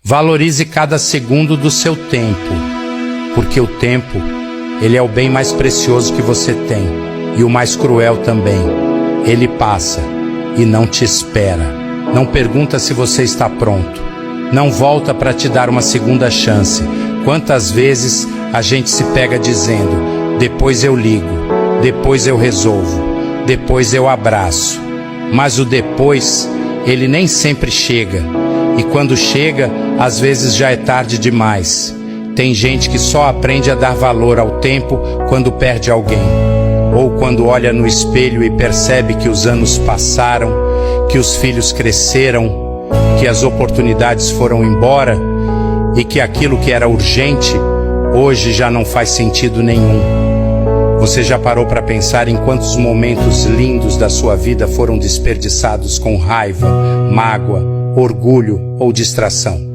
Valorize cada segundo do seu tempo, porque o tempo, ele é o bem mais precioso que você tem, e o mais cruel também. Ele passa e não te espera. Não pergunta se você está pronto. Não volta para te dar uma segunda chance. Quantas vezes a gente se pega dizendo: depois eu ligo, depois eu resolvo, depois eu abraço. Mas o depois, ele nem sempre chega. E quando chega, às vezes já é tarde demais. Tem gente que só aprende a dar valor ao tempo quando perde alguém, ou quando olha no espelho e percebe que os anos passaram, que os filhos cresceram, que as oportunidades foram embora e que aquilo que era urgente hoje já não faz sentido nenhum. Você já parou para pensar em quantos momentos lindos da sua vida foram desperdiçados com raiva, mágoa, orgulho ou distração?